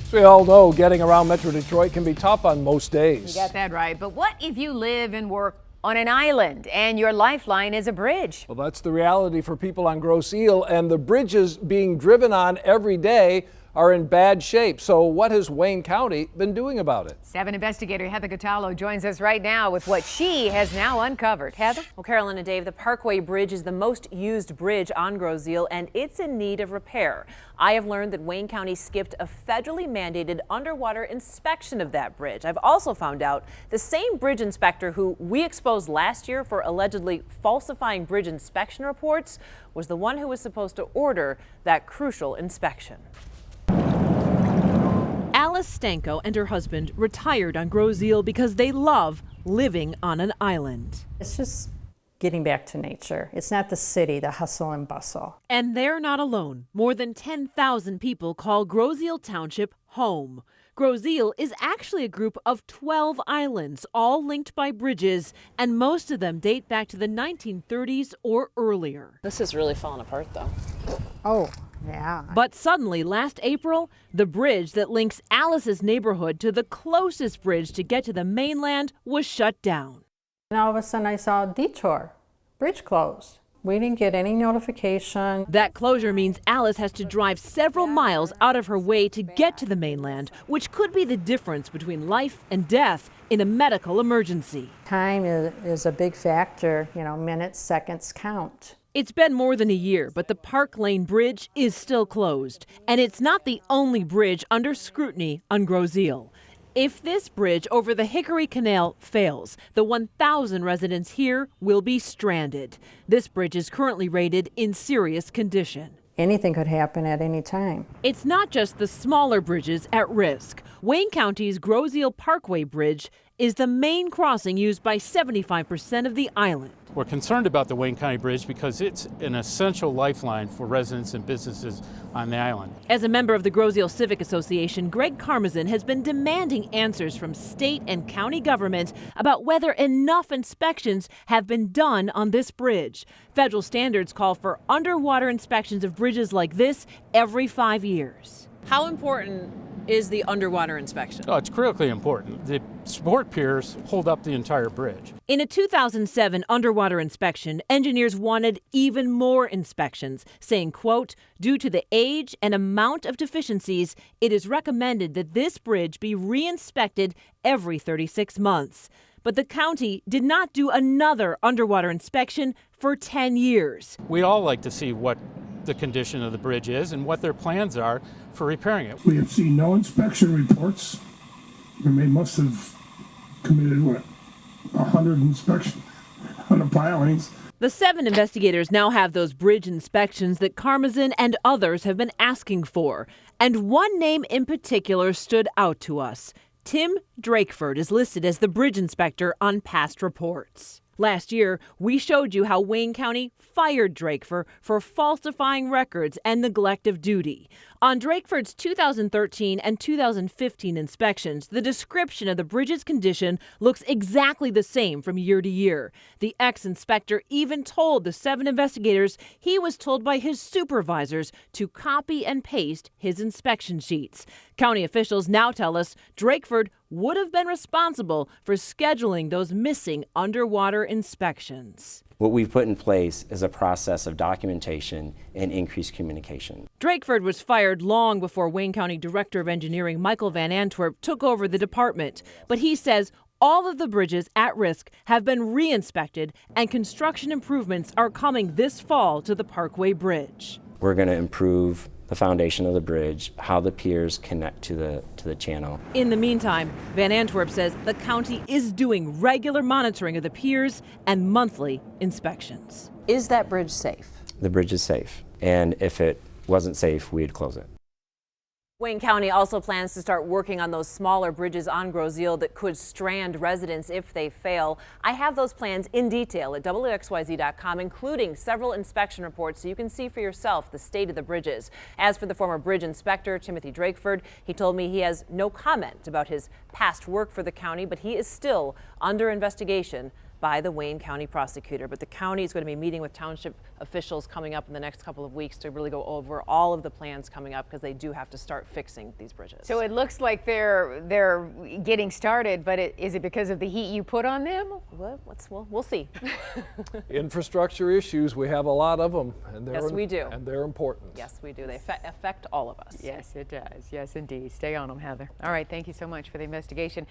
As we all know, getting around Metro Detroit can be tough on most days. You got that right. But what if you live and work on an island and your lifeline is a bridge? Well, that's the reality for people on Grosse Ile, and the bridges being driven on every day are in bad shape. So what has Wayne County been doing about it? 7 investigator Heather Catallo joins us right now with what she has now uncovered. Heather? Well, Carolyn and Dave, the Parkway Bridge is the most used bridge on Grosse Ile, and it's in need of repair. I have learned that Wayne County skipped a federally mandated underwater inspection of that bridge. I've also found out the same bridge inspector who we exposed last year for allegedly falsifying bridge inspection reports was the one who was supposed to order that crucial inspection. Alice Stanko and her husband retired on Grosse Ile because they love living on an island. It's just getting back to nature. It's not the city, the hustle and bustle. And they're not alone. More than 10,000 people call Grosse Ile Township home. Grosse Ile is actually a group of 12 islands, all linked by bridges, and most of them date back to the 1930s or earlier. This is really falling apart, though. Oh, yeah. But suddenly, last April, the bridge that links Alice's neighborhood to the closest bridge to get to the mainland was shut down. And all of a sudden I saw a detour, bridge closed. We didn't get any notification. That closure means Alice has to drive several miles out of her way to get to the mainland, which could be the difference between life and death in a medical emergency. Time is a big factor, minutes, seconds count. It's been more than a year, but the Park Lane Bridge is still closed. And it's not the only bridge under scrutiny on Grosse Ile. If this bridge over the Hickory Canal fails, the 1,000 residents here will be stranded. This bridge is currently rated in serious condition. Anything could happen at any time. It's not just the smaller bridges at risk. Wayne County's Grosse Ile Parkway Bridge is the main crossing used by 75% of the island. We're concerned about the Wayne County Bridge because it's an essential lifeline for residents and businesses on the island. As a member of the Grosse Ile Civic Association, Greg Karmazin has been demanding answers from state and county government about whether enough inspections have been done on this bridge. Federal standards call for underwater inspections of bridges like this every 5 years. How important is the underwater inspection? Oh, it's critically important. The support piers hold up the entire bridge. In a 2007 underwater inspection, engineers wanted even more inspections, saying, quote, due to the age and amount of deficiencies, it is recommended that this bridge be re-inspected every 36 months. But the county did not do another underwater inspection for 10 years. We all like to see what the condition of the bridge is and what their plans are for repairing it. We have seen no inspection reports, and they must have committed, 100 inspections on the pilings. The 7 investigators now have those bridge inspections that Karmazin and others have been asking for. And one name in particular stood out to us. Tim Drakeford is listed as the bridge inspector on past reports. Last year, we showed you how Wayne County fired Drakeford for falsifying records and neglect of duty. On Drakeford's 2013 and 2015 inspections, the description of the bridge's condition looks exactly the same from year to year. The ex-inspector even told the 7 investigators he was told by his supervisors to copy and paste his inspection sheets. County officials now tell us Drakeford would have been responsible for scheduling those missing underwater inspections. What we've put in place is a process of documentation and increased communication. Drakeford was fired long before Wayne County Director of Engineering Michael Van Antwerp took over the department. But he says all of the bridges at risk have been re-inspected and construction improvements are coming this fall to the Parkway Bridge. We're going to improve the foundation of the bridge, how the piers connect to the channel. In the meantime, Van Antwerp says the county is doing regular monitoring of the piers and monthly inspections. Is that bridge safe? The bridge is safe, and if it wasn't safe, we'd close it. Wayne County also plans to start working on those smaller bridges on Grosse Ile that could strand residents if they fail. I have those plans in detail at WXYZ.com, including several inspection reports so you can see for yourself the state of the bridges. As for the former bridge inspector, Timothy Drakeford, he told me he has no comment about his past work for the county, but he is still under investigation by the Wayne County prosecutor. But the county is going to be meeting with township officials coming up in the next couple of weeks to really go over all of the plans coming up, because they do have to start fixing these bridges. So it looks like they're getting started, but is it because of the heat you put on them? Well, we'll see. Infrastructure issues, we have a lot of them. And they're Yes, we do. And they're important. Yes, we do. They affect all of us. Yes, it does. Yes, indeed. Stay on them, Heather. All right, thank you so much for the investigation.